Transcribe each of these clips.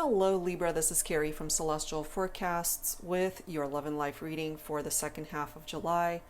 Hello Libra, this is Carrie from Celestial Forecasts with your love and life reading for the second half of July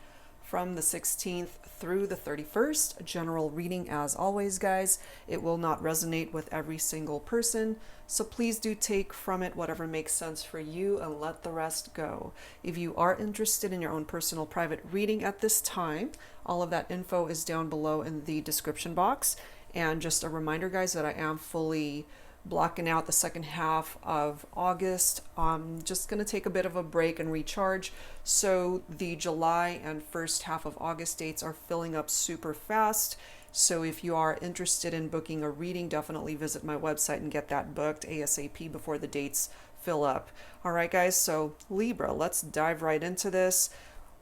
from the 16th through the 31st. General reading as always, guys. It will not resonate with every single person, so please do take from it whatever makes sense for you and let the rest go. If you are interested in your own personal private reading at this time, all of that info is down below in the description box. And just a reminder, guys, that I am fully blocking out the second half of August. I'm just going to take a bit of a break and recharge. So the July and first half of August dates are filling up super fast. So if you are interested in booking a reading, definitely visit my website and get that booked ASAP before the dates fill up. All right, guys. So Libra, let's dive right into this.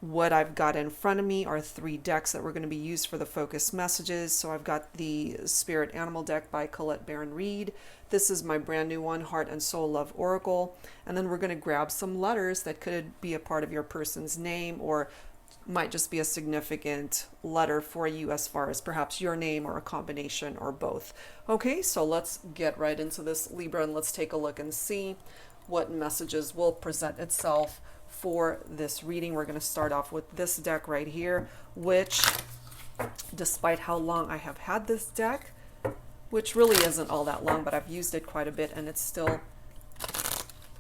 What I've got in front of me are 3 decks that we're going to be used for the focus messages. So I've got the Spirit Animal deck by Colette Baron Reed. This is my brand new one, Heart and Soul Love Oracle. And then we're going to grab some letters that could be a part of your person's name or might just be a significant letter for you as far as perhaps your name or a combination or both. Okay, so let's get right into this, Libra, and let's take a look and see what messages will present itself for this reading. We're going to start off with this deck right here, which, despite how long I have had this deck, which really isn't all that long, but I've used it quite a bit and it's still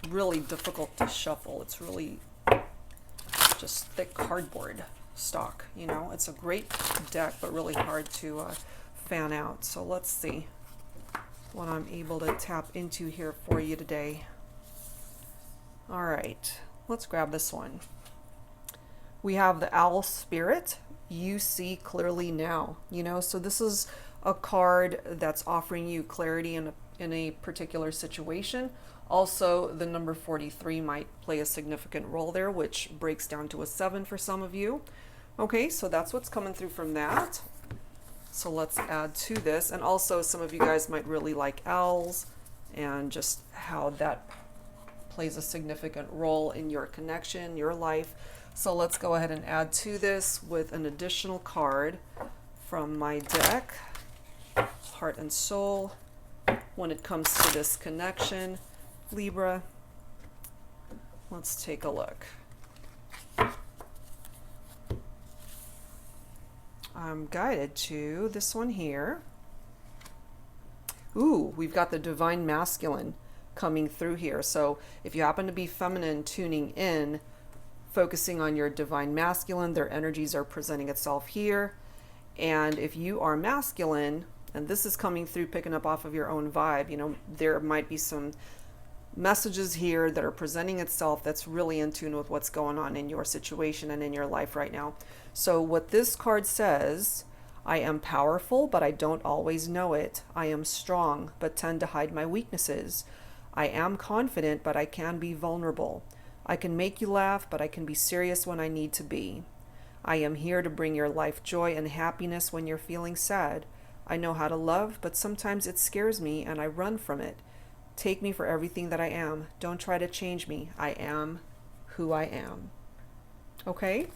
really difficult to shuffle. It's really just thick cardboard stock, you know. It's a great deck, but really hard to fan out. So let's see what I'm able to tap into here for you today. All right. Let's grab this one. We have the Owl Spirit. You see clearly now, you know, so this is a card that's offering you clarity in a particular situation. Also, the number 43 might play a significant role there, which breaks down to a 7 for some of you. Okay, so that's what's coming through from that. So let's add to this. And also, some of you guys might really like owls and just how that plays a significant role in your connection, your life. So let's go ahead and add to this with an additional card from my deck, Heart and Soul. When it comes to this connection, Libra, let's take a look. I'm guided to this one here. Ooh, we've got the Divine Masculine coming through here. So if you happen to be feminine tuning in, focusing on your Divine Masculine, their energies are presenting itself here. And if you are masculine, and this is coming through picking up off of your own vibe, you know, there might be some messages here that are presenting itself that's really in tune with what's going on in your situation and in your life right now. So what this card says: I am powerful, but I don't always know it. I am strong, but tend to hide my weaknesses. I am confident, but I can be vulnerable. I can make you laugh, but I can be serious when I need to be. I am here to bring your life joy and happiness when you're feeling sad. I know how to love, but sometimes it scares me and I run from it. Take me for everything that I am. Don't try to change me. I am who I am. Okay?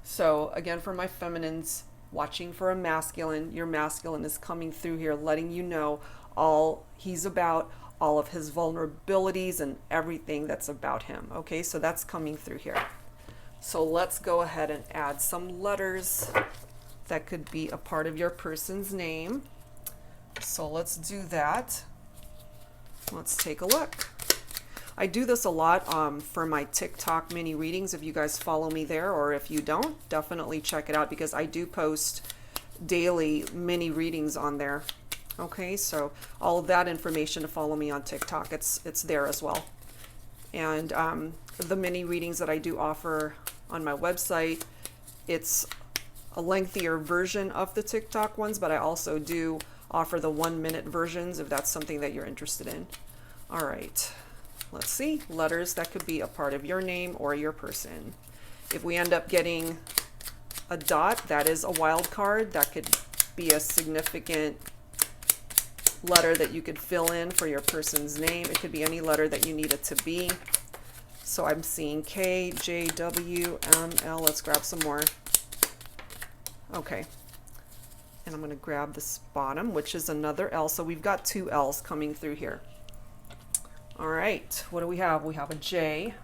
So again, for my feminines watching for a masculine, your masculine is coming through here, letting you know all he's about, all of his vulnerabilities and everything that's about him. Okay, so that's coming through here. So let's go ahead and add some letters that could be a part of your person's name. So let's do that. Let's take a look. I do this a lot for my TikTok mini readings. If you guys follow me there, or if you don't, definitely check it out because I do post daily mini readings on there. Okay, so all of that information to follow me on TikTok, it's there as well. And the mini readings that I do offer on my website, it's a lengthier version of the TikTok ones, but I also do offer the 1-minute versions if that's something that you're interested in. All right, let's see. Letters that could be a part of your name or your person. If we end up getting a dot, that is a wild card. That could be a significant letter that you could fill in for your person's name. It could be any letter that you need it to be. So I'm seeing K, J, W, M, L. Let's grab some more. Okay. And I'm going to grab this bottom, which is another L. So we've got 2 L's coming through here. All right, what do we have? We have a J,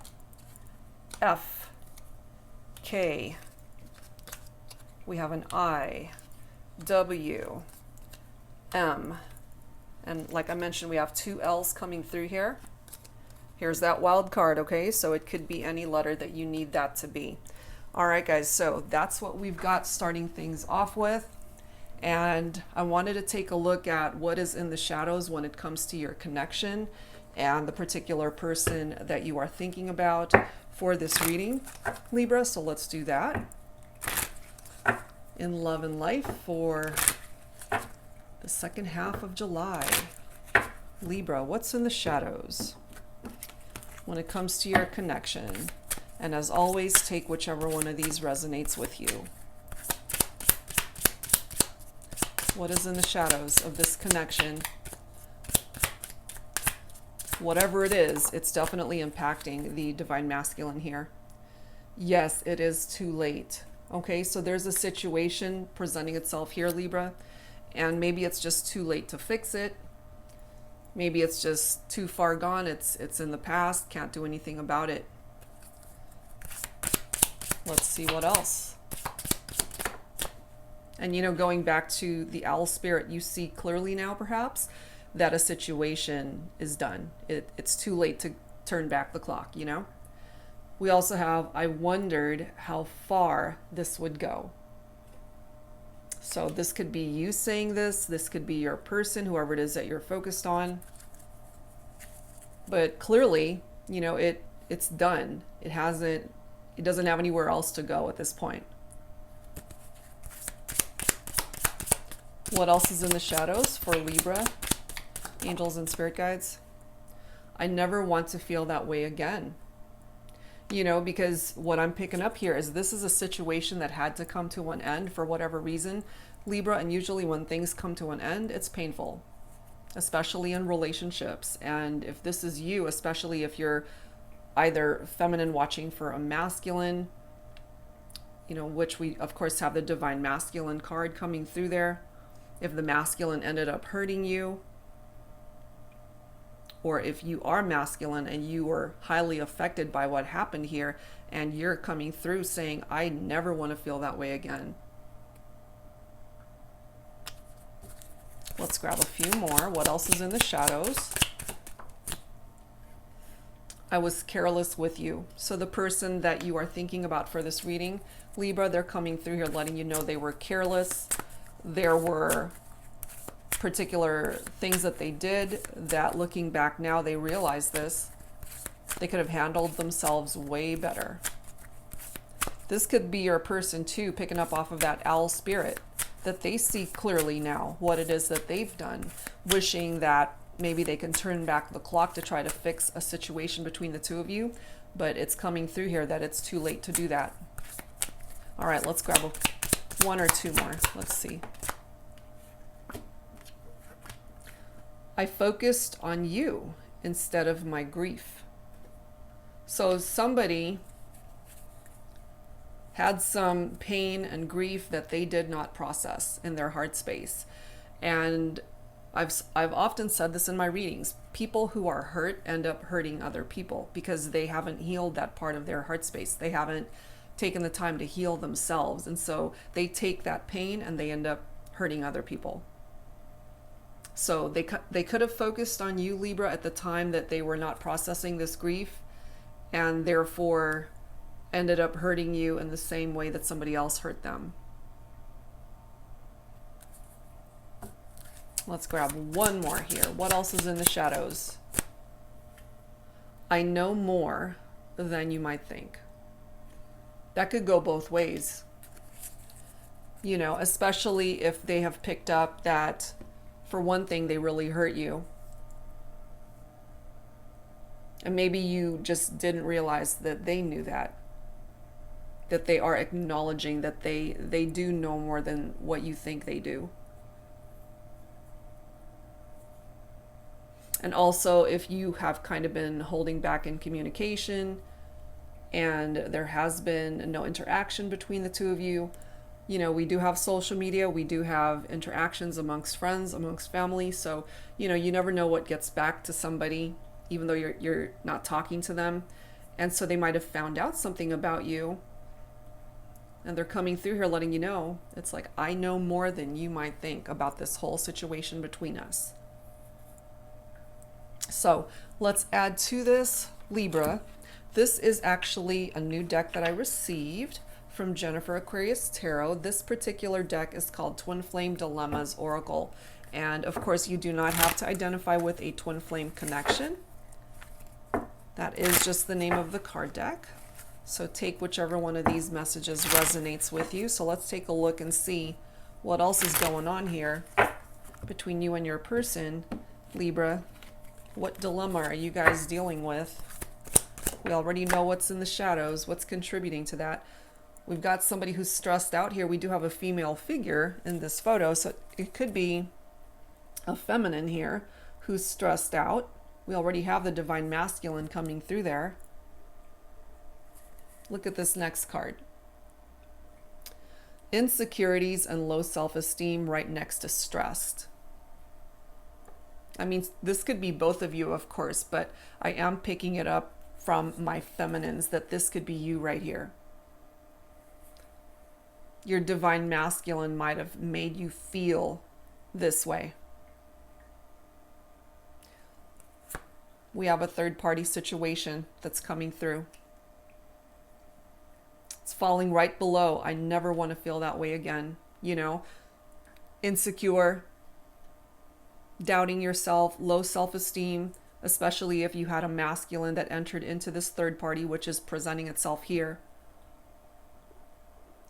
F, K. We have an I, W, M. And like I mentioned, we have two L's coming through here. Here's that wild card, okay? So it could be any letter that you need that to be. All right, guys, so that's what we've got starting things off with. And I wanted to take a look at what is in the shadows when it comes to your connection and the particular person that you are thinking about for this reading, Libra. So let's do that. In love and life for the second half of July. Libra, what's in the shadows when it comes to your connection? And as always, take whichever one of these resonates with you. What is in the shadows of this connection? Whatever it is, it's definitely impacting the divine masculine here. Yes, it is too late. Okay, so there's a situation presenting itself here, Libra, and maybe it's just too late to fix it. Maybe it's just too far gone. It's in the past, can't do anything about it. Let's see what else. And you know, going back to the owl spirit, you see clearly now perhaps that a situation is done. It's too late to turn back the clock, you know? We also have, I wondered how far this would go. So this could be you saying this could be your person, whoever it is that you're focused on. But clearly, you know, it's done. It doesn't have anywhere else to go at this point. What else is in the shadows for Libra? Angels and spirit guides. I never want to feel that way again. You know, because what I'm picking up here is this is a situation that had to come to an end for whatever reason, Libra, and usually when things come to an end, it's painful, especially in relationships. And if this is you, especially if you're either feminine watching for a masculine, you know, which we of course have the divine masculine card coming through there. If the masculine ended up hurting you, or if you are masculine and you were highly affected by what happened here and you're coming through saying, I never want to feel that way again. Let's grab a few more. What else is in the shadows? I was careless with you. So the person that you are thinking about for this reading, Libra, they're coming through here letting you know they were careless. There were particular things that they did that looking back now, they realize this. They could have handled themselves way better. This could be your person too, picking up off of that owl spirit, that they see clearly now what it is that they've done, wishing that maybe they can turn back the clock to try to fix a situation between the two of you, but it's coming through here that it's too late to do that. All right, let's grab one or two more. Let's see. I focused on you instead of my grief. So somebody had some pain and grief that they did not process in their heart space. And I've often said this in my readings. People who are hurt end up hurting other people because they haven't healed that part of their heart space. They haven't taken the time to heal themselves. And so they take that pain and they end up hurting other people. So they could have focused on you, Libra, at the time that they were not processing this grief, and therefore ended up hurting you in the same way that somebody else hurt them. Let's grab one more here. What else is in the shadows? I know more than you might think. That could go both ways. You know, especially if they have picked up that, for one thing, they really hurt you. And maybe you just didn't realize that they knew that they are acknowledging that they do know more than what you think they do. And also, if you have kind of been holding back in communication and there has been no interaction between the two of you, you know, we do have social media, we do have interactions amongst friends, amongst family. So, you know, you never know what gets back to somebody even though you're not talking to them. And so they might have found out something about you, and they're coming through here letting you know. It's like, I know more than you might think about this whole situation between us. So let's add to this, Libra. This is actually a new deck that I received from Jennifer Aquarius Tarot. This particular deck is called Twin Flame Dilemmas Oracle. And of course, you do not have to identify with a twin flame connection. That is just the name of the card deck. So take whichever one of these messages resonates with you. So let's take a look and see what else is going on here between you and your person, Libra. What dilemma are you guys dealing with? We already know what's in the shadows, what's contributing to that. We've got somebody who's stressed out here. We do have a female figure in this photo, so it could be a feminine here who's stressed out. We already have the divine masculine coming through there. Look at this next card. Insecurities and low self-esteem right next to stressed. I mean, this could be both of you, of course, but I am picking it up from my feminines that this could be you right here. Your divine masculine might have made you feel this way. We have a third-party situation that's coming through. It's falling right below. I never want to feel that way again. You know, insecure, doubting yourself, low self-esteem, especially if you had a masculine that entered into this third party, which is presenting itself here.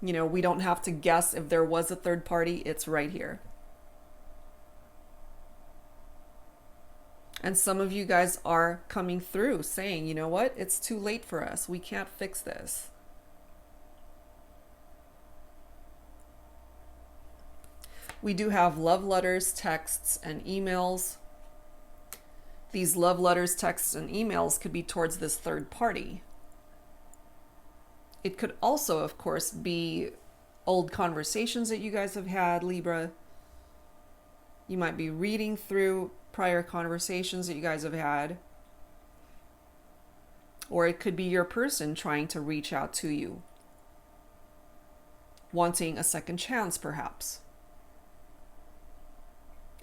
You know, we don't have to guess if there was a third party. It's right here. And some of you guys are coming through saying, you know what? It's too late for us. We can't fix this. We do have love letters, texts, and emails. These love letters, texts, and emails could be towards this third party. It could also, of course, be old conversations that you guys have had, Libra. You might be reading through prior conversations that you guys have had. Or it could be your person trying to reach out to you, wanting a second chance, perhaps.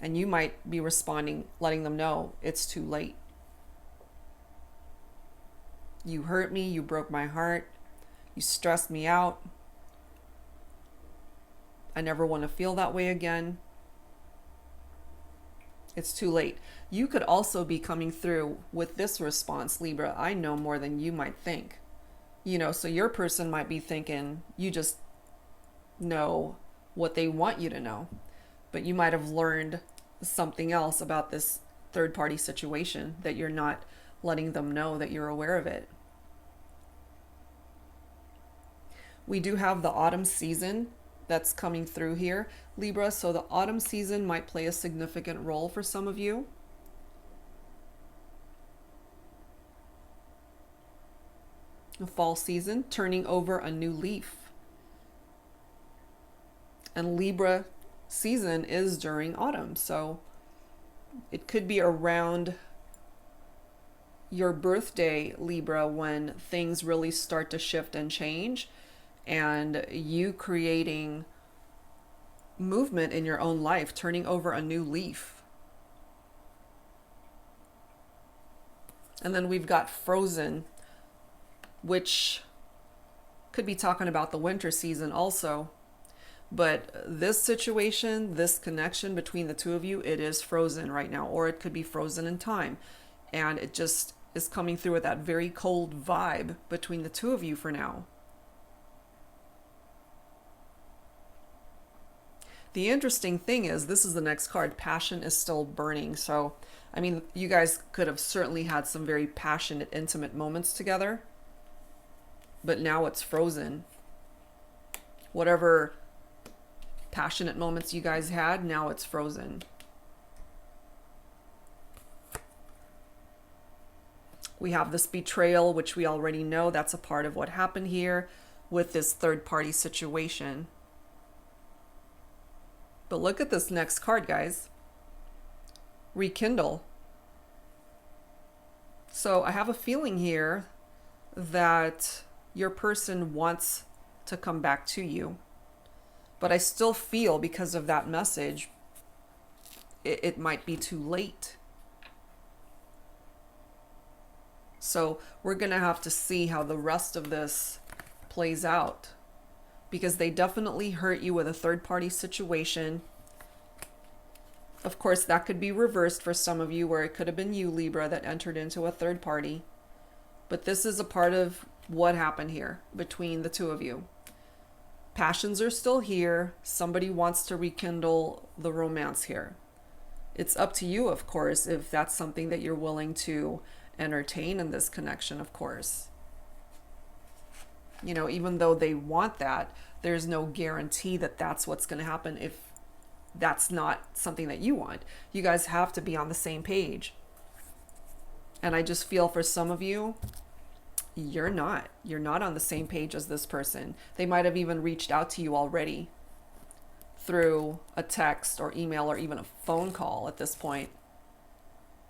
And you might be responding, letting them know it's too late. You hurt me, you broke my heart, you stressed me out. I never want to feel that way again. It's too late. You could also be coming through with this response, Libra. I know more than you might think. You know, so your person might be thinking you just know what they want you to know. But you might have learned something else about this third party situation that you're not letting them know that you're aware of it. We do have the autumn season that's coming through here, Libra. So the autumn season might play a significant role for some of you. The fall season, turning over a new leaf. And Libra season is during autumn, so it could be around your birthday, Libra, when things really start to shift and change, and you creating movement in your own life, turning over a new leaf. And then we've got frozen, which could be talking about the winter season also. But this situation, this connection between the two of you, it is frozen right now, or it could be frozen in time. And it just is coming through with that very cold vibe between the two of you for now. The interesting thing is, this is the next card, passion is still burning. So, I mean, you guys could have certainly had some very passionate, intimate moments together, but now it's frozen. Whatever passionate moments you guys had, now it's frozen. We have this betrayal, which we already know that's a part of what happened here with this third party situation. But look at this next card, guys. Rekindle. So I have a feeling here that your person wants to come back to you. But I still feel, because of that message, it might be too late. So we're going to have to see how the rest of this plays out, because they definitely hurt you with a third-party situation. Of course, that could be reversed for some of you, where it could have been you, Libra, that entered into a third party. But this is a part of what happened here between the two of you. Passions are still here. Somebody wants to rekindle the romance here. It's up to you, of course, if that's something that you're willing to entertain in this connection, of course. You know, even though they want that, there's no guarantee that that's what's going to happen if that's not something that you want. You guys have to be on the same page. And I just feel for some of you, you're not on the same page as this person. They might have even reached out to you already through a text or email or even a phone call at this point,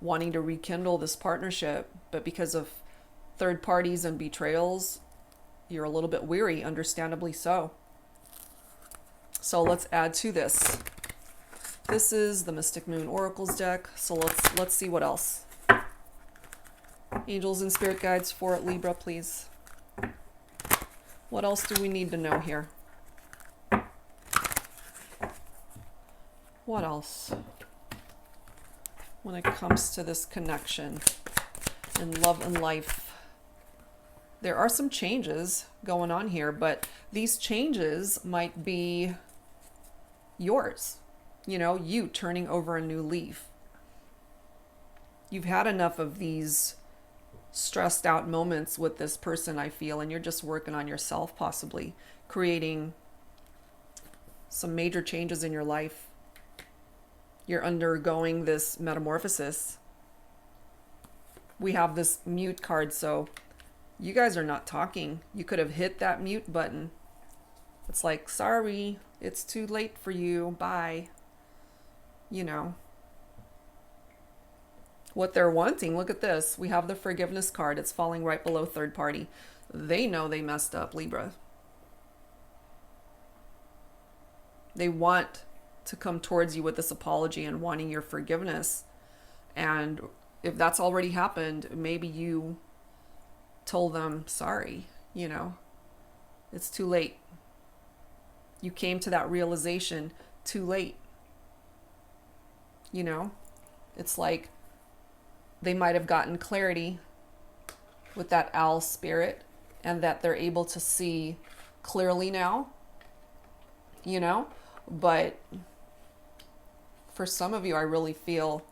wanting to rekindle this partnership. But because of third parties and betrayals, you're a little bit weary, understandably so. So let's add to this. This is the Mystic Moon Oracles deck. So let's see what else. Angels and spirit guides for Libra, please. What else do we need to know here? What else? When it comes to this connection in love and life, there are some changes going on here, but these changes might be yours. You know, you turning over a new leaf. You've had enough of these stressed out moments with this person, I feel, and you're just working on yourself, possibly creating some major changes in your life. You're undergoing this metamorphosis. We have this mute card, so you guys are not talking. You could have hit that mute button. It's like, sorry, it's too late for you. Bye. You know. What they're wanting, look at this. We have the forgiveness card. It's falling right below third party. They know they messed up, Libra. They want to come towards you with this apology and wanting your forgiveness. And if that's already happened, maybe you told them, sorry, you know, it's too late. You came to that realization too late. You know, it's like they might have gotten clarity with that owl spirit, and that they're able to see clearly now, you know, but for some of you, I really feel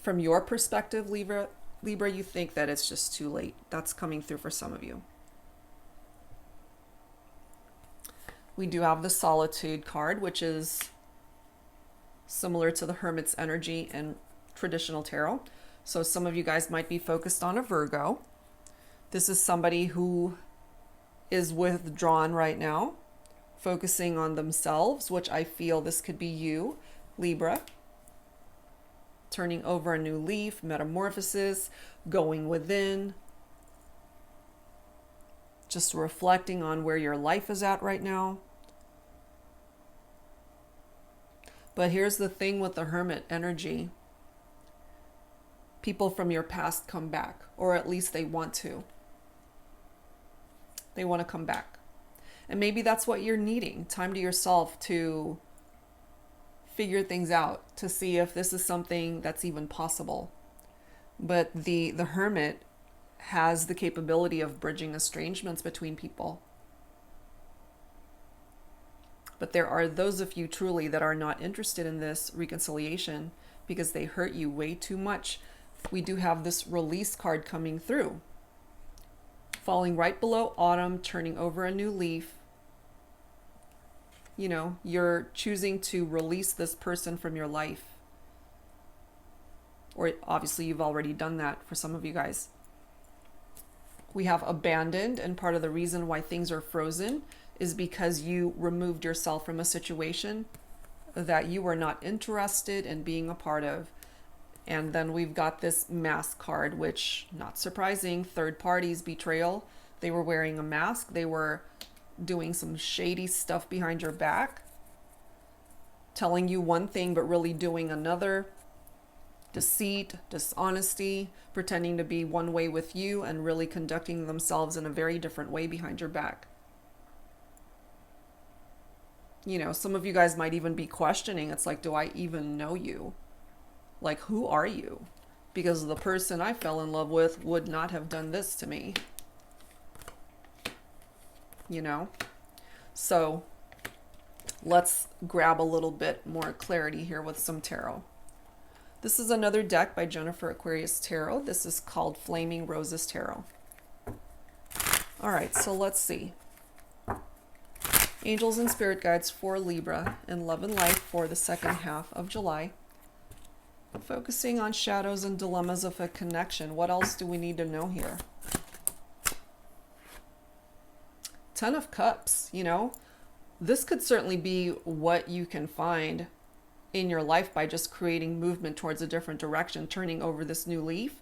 from your perspective, Libra, you think that it's just too late. That's coming through for some of you. We do have the Solitude card, which is similar to the Hermit's energy in traditional tarot. So some of you guys might be focused on a Virgo. This is somebody who is withdrawn right now, focusing on themselves, which I feel this could be you, Libra. Turning over a new leaf, metamorphosis, going within, just reflecting on where your life is at right now. But here's the thing with the Hermit energy. People from your past come back, or at least they want to. They want to come back. And maybe that's what you're needing, time to yourself to figure things out, to see if this is something that's even possible. But the Hermit has the capability of bridging estrangements between people. But there are those of you truly that are not interested in this reconciliation because they hurt you way too much. We do have this release card coming through. Falling right below autumn, turning over a new leaf. You know, you're choosing to release this person from your life. Or obviously you've already done that for some of you guys. We have abandoned, and part of the reason why things are frozen is because you removed yourself from a situation that you were not interested in being a part of. And then we've got this mask card, which, not surprising, third parties, betrayal. They were wearing a mask. They were doing some shady stuff behind your back, telling you one thing but really doing another. Deceit, dishonesty, pretending to be one way with you and really conducting themselves in a very different way behind your back. You know, some of you guys might even be questioning, it's like, do I even know you? Like, who are you? Because the person I fell in love with would not have done this to me. You know? So let's grab a little bit more clarity here with some tarot. This is another deck by Jennifer Aquarius Tarot. This is called Flaming Roses Tarot. All right, so let's see. Angels and Spirit Guides for Libra in Love and Life for the second half of July. Focusing on shadows and dilemmas of a connection. What else do we need to know here? Ten of Cups, you know. This could certainly be what you can find in your life by just creating movement towards a different direction, turning over this new leaf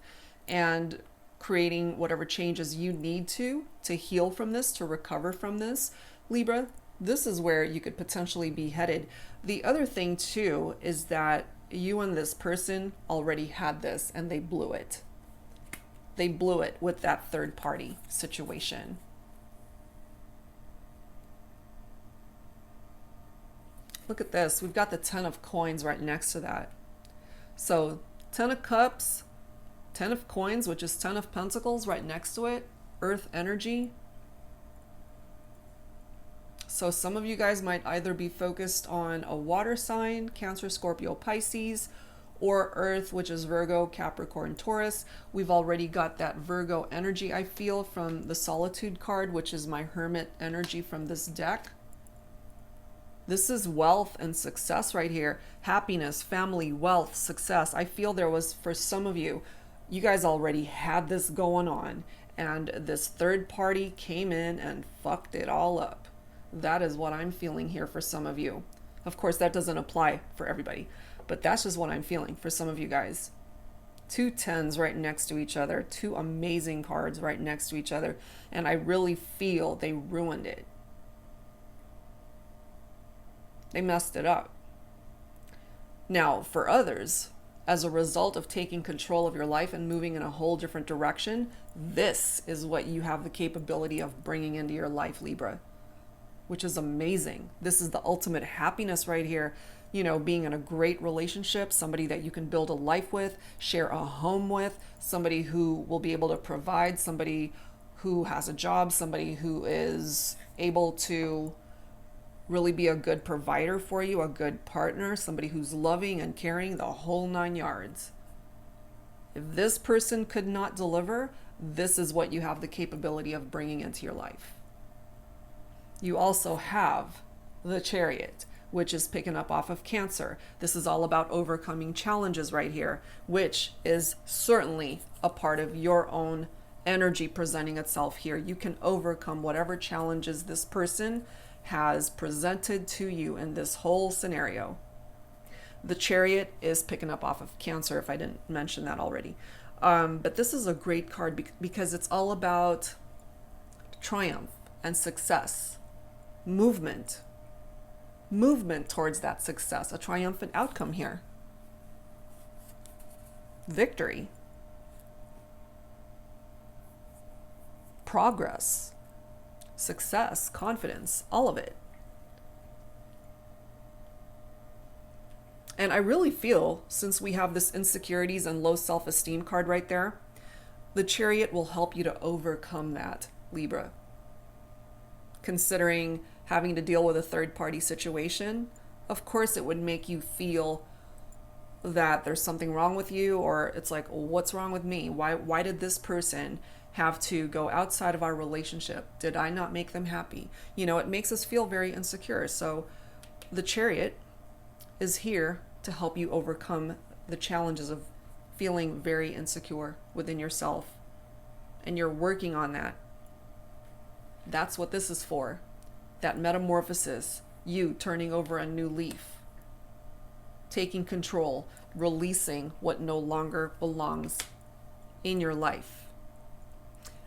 and creating whatever changes you need to heal from this, to recover from this. Libra, this is where you could potentially be headed. The other thing too is that you and this person already had this and they blew it. They blew it with that third party situation. Look at this. We've got the 10 of coins right next to that. So 10 of cups, 10 of coins, which is 10 of pentacles right next to it. Earth energy. So some of you guys might either be focused on a water sign, Cancer, Scorpio, Pisces, or Earth, which is Virgo, Capricorn, Taurus. We've already got that Virgo energy, I feel, from the Solitude card, which is my Hermit energy from this deck. This is wealth and success right here. Happiness, family, wealth, success. I feel there was, for some of you, you guys already had this going on, and this third party came in and fucked it all up. That is what I'm feeling here for some of you. Of course, that doesn't apply for everybody, but that's just what I'm feeling for some of you guys. Two tens right next to each other, two amazing cards right next to each other, and I really feel they ruined it. They messed it up. Now, for others, as a result of taking control of your life and moving in a whole different direction, this is what you have the capability of bringing into your life, Libra, which is amazing. This is the ultimate happiness right here. You know, being in a great relationship, somebody that you can build a life with, share a home with, somebody who will be able to provide, somebody who has a job, somebody who is able to really be a good provider for you, a good partner, somebody who's loving and caring, the whole 9 yards. If this person could not deliver, this is what you have the capability of bringing into your life. You also have the Chariot, which is picking up off of Cancer. This is all about overcoming challenges right here, which is certainly a part of your own energy presenting itself here. You can overcome whatever challenges this person has presented to you in this whole scenario. The Chariot is picking up off of Cancer, if I didn't mention that already. But this is a great card because it's all about triumph and success, movement towards that success, a triumphant outcome here, victory, progress, success, confidence, all of it. And I really feel, since we have this insecurities and low self-esteem card right there, the Chariot will help you to overcome that, Libra. Considering having to deal with a third-party situation, of course it would make you feel that there's something wrong with you, or it's like, what's wrong with me? Why did this person have to go outside of our relationship? Did I not make them happy? You know, it makes us feel very insecure. So the Chariot is here to help you overcome the challenges of feeling very insecure within yourself. And you're working on that. That's what this is for. That metamorphosis, you turning over a new leaf, taking control, releasing what no longer belongs in your life.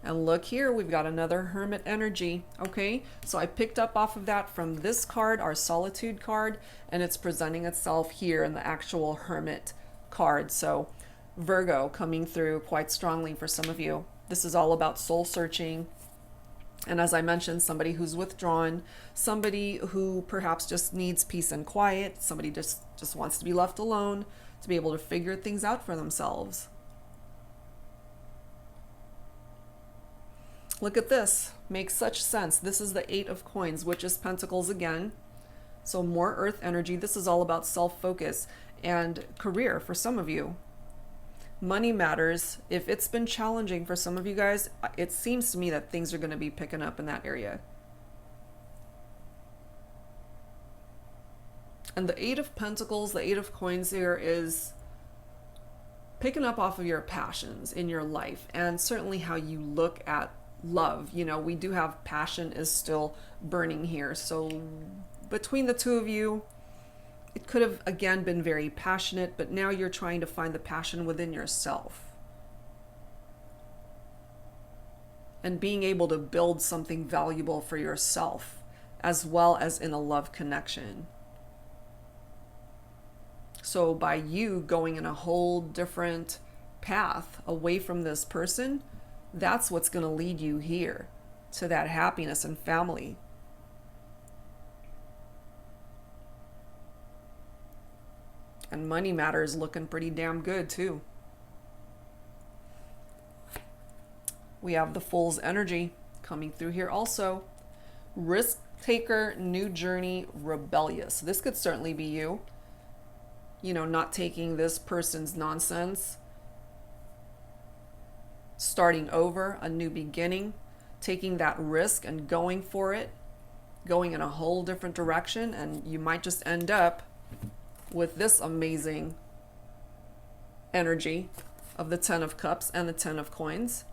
And look here, we've got another Hermit energy, okay? So I picked up off of that from this card, our Solitude card, and it's presenting itself here in the actual Hermit card. So Virgo coming through quite strongly for some of you. This is all about soul searching. And as I mentioned, somebody who's withdrawn, somebody who perhaps just needs peace and quiet, somebody just wants to be left alone to be able to figure things out for themselves. Look at this. Makes such sense. This is the Eight of Coins, which is Pentacles again. So more Earth energy. This is all about self-focus and career for some of you. Money matters. If it's been challenging for some of you guys, it seems to me that things are going to be picking up in that area. And the Eight of Pentacles, the Eight of Coins here is picking up off of your passions in your life and certainly how you look at love. You know, we do have passion is still burning here. So between the two of you, it could have again been very passionate, but now you're trying to find the passion within yourself. And being able to build something valuable for yourself as well as in a love connection. So by you going in a whole different path away from this person, that's what's going to lead you here to that happiness and family. And money matters looking pretty damn good too. We have the Fool's energy coming through here also. Risk taker, new journey, rebellious. This could certainly be you. You know, not taking this person's nonsense. Starting over, a new beginning, taking that risk and going for it, going in a whole different direction, and you might just end up with this amazing energy of the Ten of Cups and the Ten of Coins.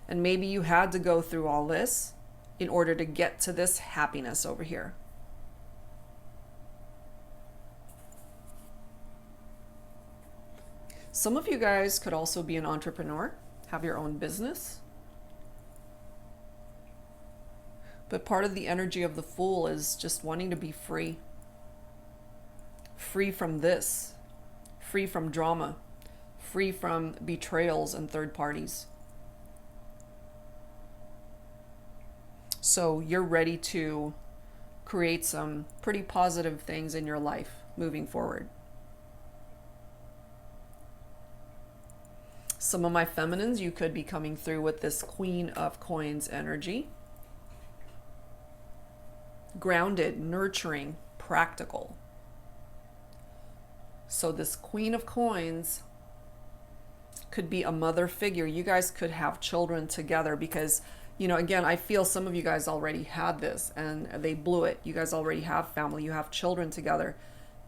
And maybe you had to go through all this in order to get to this happiness over here. Some of you guys could also be an entrepreneur, have your own business. But part of the energy of the Fool is just wanting to be free. Free from this. Free from drama. Free from betrayals and third parties. So you're ready to create some pretty positive things in your life moving forward. Some of my feminines, you could be coming through with this Queen of Coins energy. Grounded, nurturing, practical. So this Queen of Coins could be a mother figure. You guys could have children together because, you know, again, I feel some of you guys already had this and they blew it. You guys already have family, you have children together,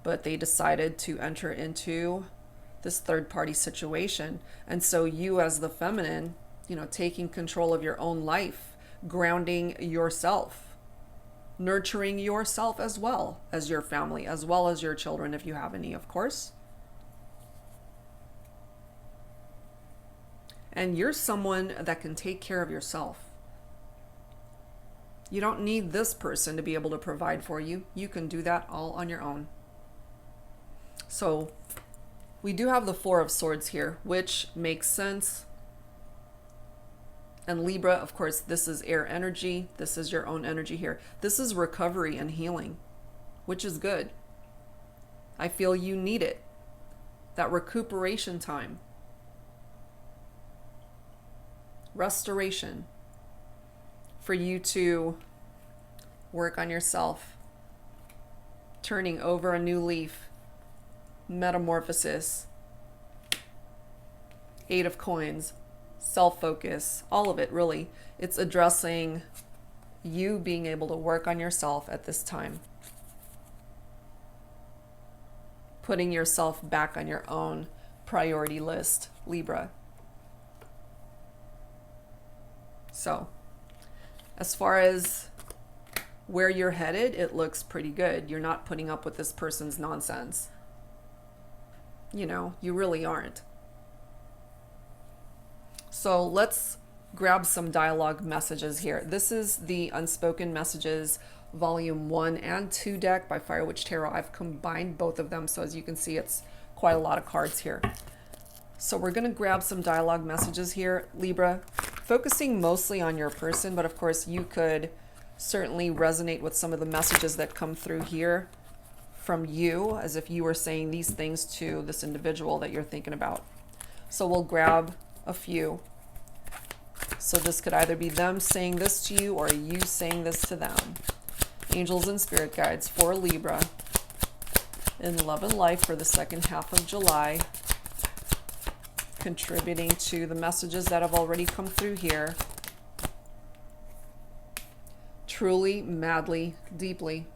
but they decided to enter into this third party situation. And so you as the feminine, you know, taking control of your own life, grounding yourself, nurturing yourself as well as your family, as well as your children, if you have any, of course. And you're someone that can take care of yourself. You don't need this person to be able to provide for you. You can do that all on your own. So we do have the Four of Swords here, which makes sense. And Libra, of course, this is air energy. This is your own energy here. This is recovery and healing, which is good. I feel you need it. That recuperation time. Restoration. For you to work on yourself. Turning over a new leaf. Metamorphosis. Eight of Coins. Self-focus, all of it really. It's addressing you being able to work on yourself at this time. Putting yourself back on your own priority list, Libra. So, as far as where you're headed, it looks pretty good. You're not putting up with this person's nonsense. You know, you really aren't. So let's grab some dialogue messages here. This is the Unspoken Messages Volume 1 and 2 deck by Fire Witch Tarot. I've combined both of them, so as you can see, it's quite a lot of cards here. So we're going to grab some dialogue messages here, Libra, focusing mostly on your person, but of course you could certainly resonate with some of the messages that come through here from you, as if you were saying these things to this individual that you're thinking about. So we'll grab a few. So this could either be them saying this to you or you saying this to them. Angels and spirit guides for Libra in love and life for the second half of July, contributing to the messages that have already come through here. Truly, madly, deeply.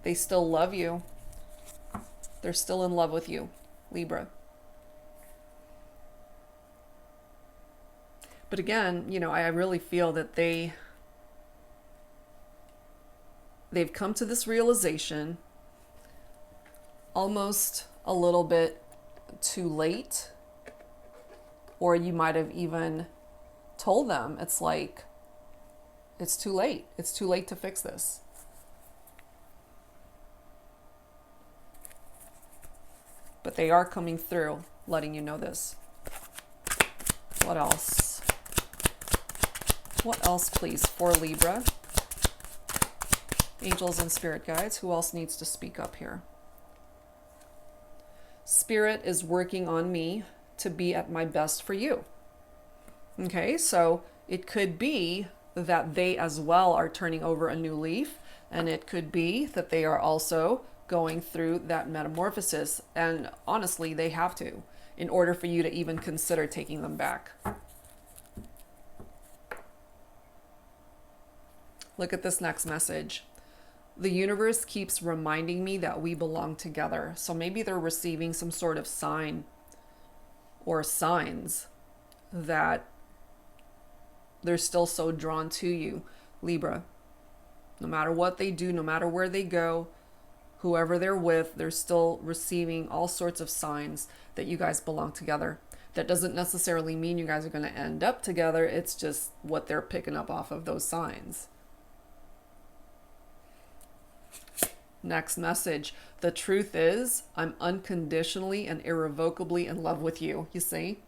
They still love you. They're still in love with you, Libra. But again, you know, I really feel that they've come to this realization almost a little bit too late, or you might have even told them, it's like, it's too late. It's too late to fix this. But they are coming through, letting you know this. What else? What else, please, for Libra? Angels and spirit guides. Who else needs to speak up here? Spirit is working on me to be at my best for you. Okay, so it could be that they as well are turning over a new leaf, and it could be that they are also going through that metamorphosis. And honestly, they have to, in order for you to even consider taking them back. Look at this next message. The universe keeps reminding me that we belong together. So maybe they're receiving some sort of sign or signs that they're still so drawn to you, Libra. No matter what they do, no matter where they go, whoever they're with, they're still receiving all sorts of signs that you guys belong together. That doesn't necessarily mean you guys are going to end up together. It's just what they're picking up off of those signs. Next message. The truth is, I'm unconditionally and irrevocably in love with you, you see?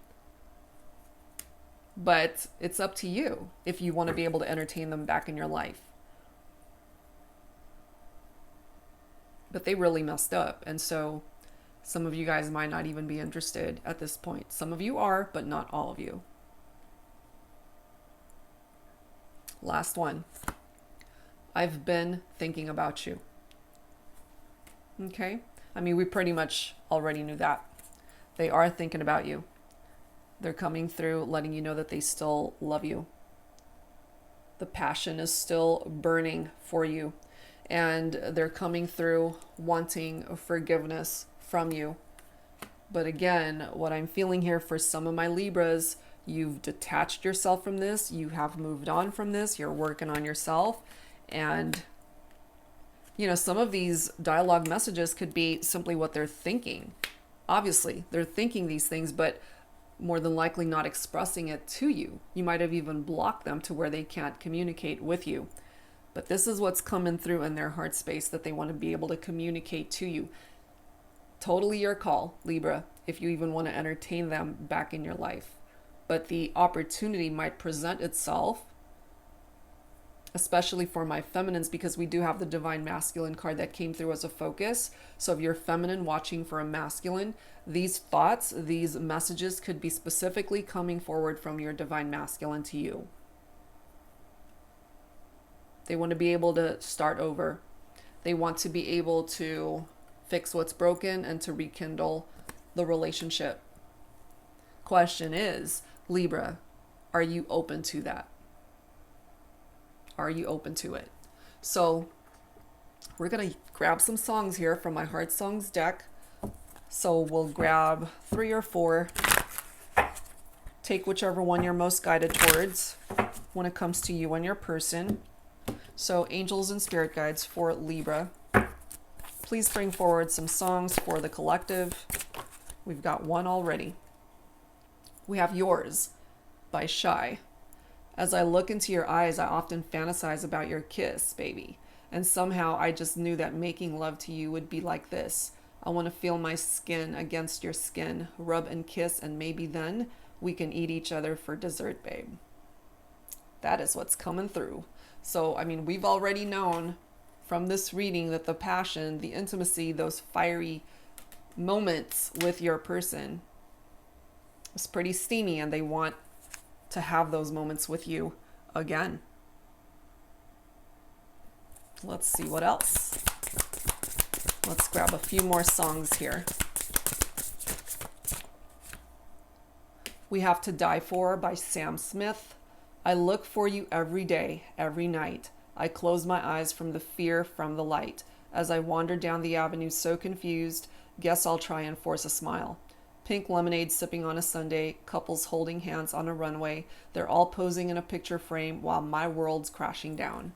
But it's up to you if you want to be able to entertain them back in your life. But they really messed up, and so some of you guys might not even be interested at this point. Some of you are, but not all of you. Last one. I've been thinking about you. Okay? I mean, we pretty much already knew that. They are thinking about you. They're coming through, letting you know that they still love you. The passion is still burning for you. And they're coming through wanting forgiveness from you. But again, what I'm feeling here for some of my Libras, you've detached yourself from this. You have moved on from this. You're working on yourself. And you know, some of these dialogue messages could be simply what they're thinking. Obviously, they're thinking these things, but more than likely not expressing it to you. You might have even blocked them to where they can't communicate with you. But this is what's coming through in their heart space that they want to be able to communicate to you. Totally your call, Libra, if you even want to entertain them back in your life. But the opportunity might present itself, especially for my feminines, because we do have the Divine Masculine card that came through as a focus. So if you're feminine watching for a masculine, these thoughts, these messages could be specifically coming forward from your Divine Masculine to you. They want to be able to start over. They want to be able to fix what's broken and to rekindle the relationship. Question is, Libra, are you open to that? Are you open to it? So we're going to grab some songs here from my Heart Songs deck. So we'll grab 3 or 4 Take whichever one you're most guided towards when it comes to you and your person. So angels and spirit guides for Libra. Please bring forward some songs for the collective. We've got one already. We have Yours by Shy. As I look into your eyes, I often fantasize about your kiss, baby. And somehow I just knew that making love to you would be like this. I want to feel my skin against your skin, rub and kiss, and maybe then we can eat each other for dessert, babe. That is what's coming through. So, I mean, we've already known from this reading that the passion, the intimacy, those fiery moments with your person is pretty steamy, and they want to have those moments with you again. Let's see what else. Let's grab a few more songs here. We have To Die For by Sam Smith. I look for you every day, every night. I close my eyes from the fear, from the light. As I wander down the avenue so confused, guess I'll try and force a smile. Pink lemonade sipping on a sundae, couples holding hands on a runway. They're all posing in a picture frame while my world's crashing down.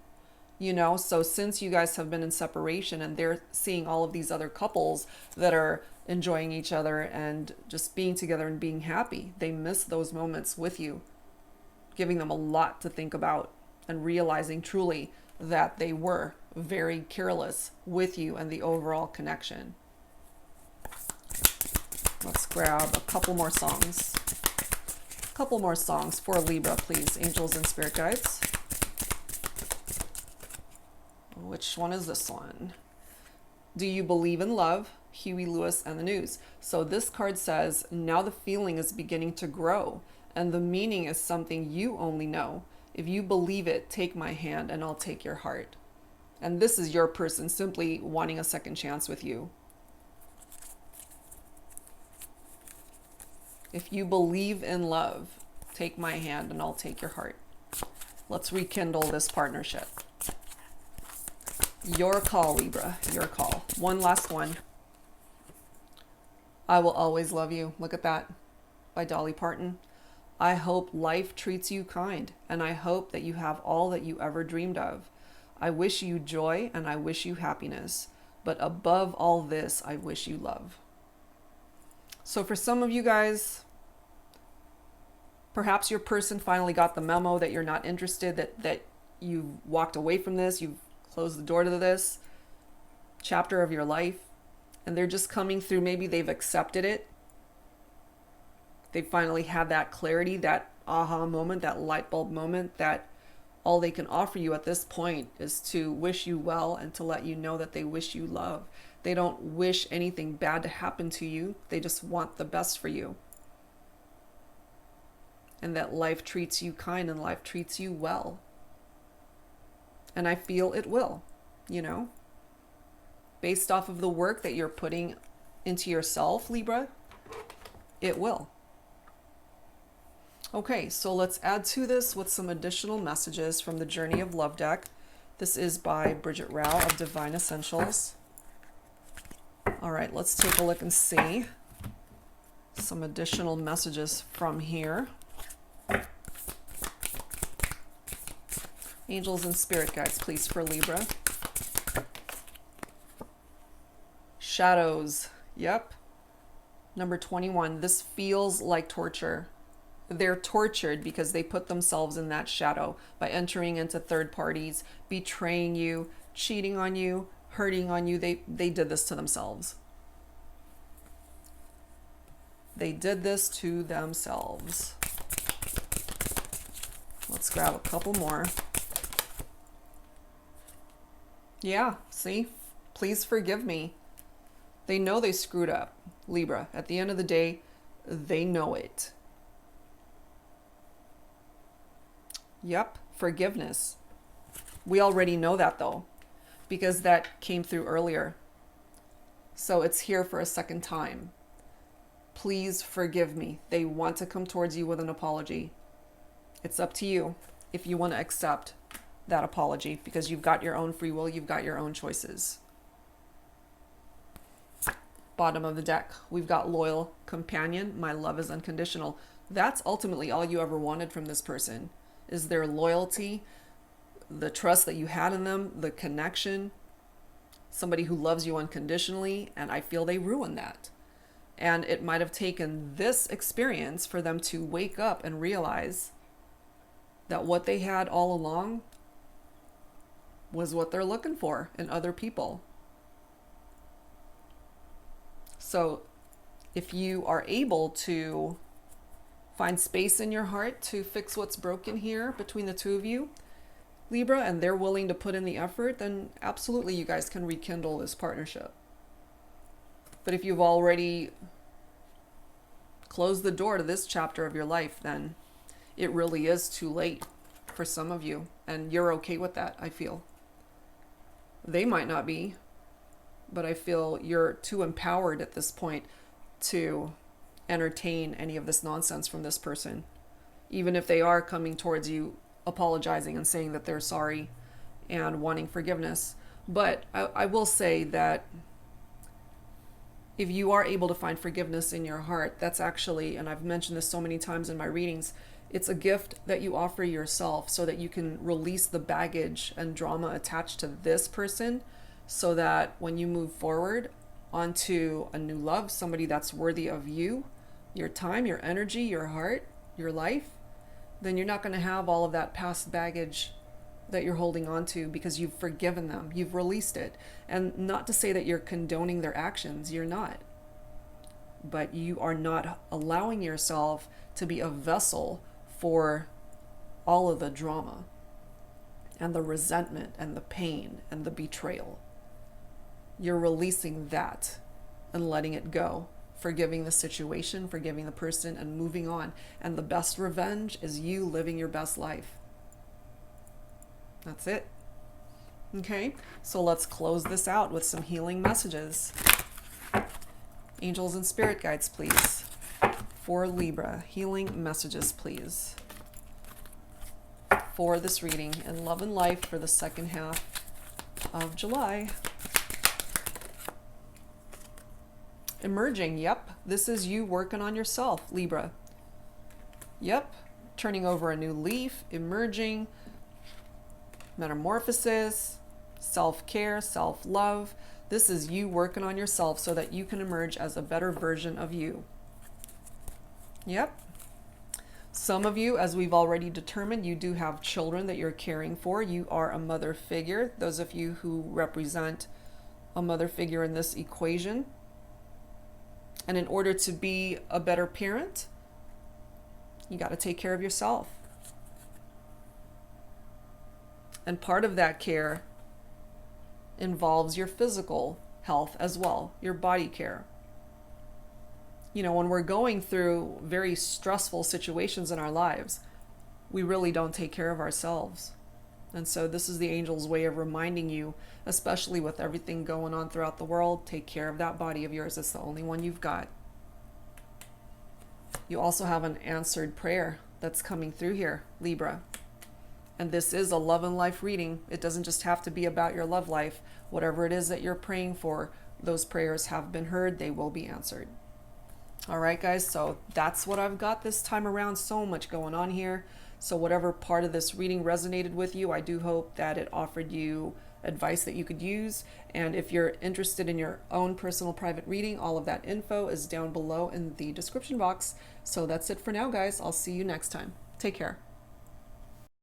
You know, so since you guys have been in separation and they're seeing all of these other couples that are enjoying each other and just being together and being happy, they miss those moments with you, giving them a lot to think about and realizing truly that they were very careless with you and the overall connection. Let's grab a couple more songs. A couple more songs for Libra, please, angels and spirit guides. Which one is this one? Do You Believe in Love? Huey Lewis and the News. So this card says, now the feeling is beginning to grow, and the meaning is something you only know. If you believe it, take my hand and I'll take your heart. And this is your person simply wanting a second chance with you. If you believe in love, take my hand and I'll take your heart. Let's rekindle this partnership. Your call, Libra, your call. One last one. I Will Always Love You. Look at that. By Dolly Parton. I hope life treats you kind, and I hope that you have all that you ever dreamed of. I wish you joy and I wish you happiness, but above all this, I wish you love. So for some of you guys, perhaps your person finally got the memo that you're not interested, that you've walked away from this, you've closed the door to this chapter of your life, and they're just coming through. Maybe they've accepted it. They finally had that clarity, that aha moment, that light bulb moment, that all they can offer you at this point is to wish you well and to let you know that they wish you love. They don't wish anything bad to happen to you. They just want the best for you. And that life treats you kind and life treats you well. And I feel it will, you know, based off of the work that you're putting into yourself, Libra, it will. Okay, so let's add to this with some additional messages from the Journey of Love deck. This is by Bridget Rao of Divine Essentials. All right, let's take a look and see some additional messages from here. Angels and spirit guides, please, for Libra. Shadows. Yep. Number 21. This feels like torture. They're tortured because they put themselves in that shadow by entering into third parties, betraying you, cheating on you, hurting on you. They did this to themselves. They did this to themselves. Let's grab a couple more. Yeah, see? Please forgive me. They know they screwed up, Libra. At the end of the day, they know it. Yep, forgiveness. We already know that though, because that came through earlier. So it's here for a second time. Please forgive me. They want to come towards you with an apology. It's up to you if you want to accept that apology, because you've got your own free will, you've got your own choices. Bottom of the deck, we've got Loyal Companion. My love is unconditional. That's ultimately all you ever wanted from this person, is their loyalty, the trust that you had in them, the connection, somebody who loves you unconditionally, and I feel they ruined that. And it might have taken this experience for them to wake up and realize that what they had all along was what they're looking for in other people. So if you are able to find space in your heart to fix what's broken here between the two of you, Libra, and they're willing to put in the effort, then absolutely you guys can rekindle this partnership. But if you've already closed the door to this chapter of your life, then it really is too late for some of you. And you're okay with that, I feel. They might not be, but I feel you're too empowered at this point to entertain any of this nonsense from this person. Even if they are coming towards you, apologizing and saying that they're sorry and wanting forgiveness. But I will say that if you are able to find forgiveness in your heart, that's actually, and I've mentioned this so many times in my readings, it's a gift that you offer yourself so that you can release the baggage and drama attached to this person, so that when you move forward onto a new love, somebody that's worthy of you, your time, your energy, your heart, your life, then you're not going to have all of that past baggage that you're holding on to, because you've forgiven them, you've released it. And not to say that you're condoning their actions, you're not. But you are not allowing yourself to be a vessel for all of the drama and the resentment and the pain and the betrayal. You're releasing that and letting it go, forgiving the situation, forgiving the person, and moving on. And the best revenge is you living your best life. That's it. Okay, so let's close this out with some healing messages. Angels and spirit guides, please. For Libra, healing messages, please. For this reading in love and life for the second half of July. Emerging, yep. This is you working on yourself, Libra. Yep, turning over a new leaf, emerging, metamorphosis, self-care, self-love. This is you working on yourself so that you can emerge as a better version of you. Yep. Some of you, as we've already determined, you do have children that you're caring for. You are a mother figure. Those of you who represent a mother figure in this equation. And in order to be a better parent, you got to take care of yourself. And part of that care involves your physical health as well, your body care. You know, when we're going through very stressful situations in our lives, we really don't take care of ourselves. And so this is the angel's way of reminding you, especially with everything going on throughout the world, take care of that body of yours. It's the only one you've got. You also have an answered prayer that's coming through here, Libra. And this is a love and life reading. It doesn't just have to be about your love life. Whatever it is that you're praying for, those prayers have been heard. They will be answered. All right, guys. So that's what I've got this time around. So much going on here. So whatever part of this reading resonated with you, I do hope that it offered you advice that you could use. And if you're interested in your own personal private reading, all of that info is down below in the description box. So that's it for now, guys. I'll see you next time. Take care.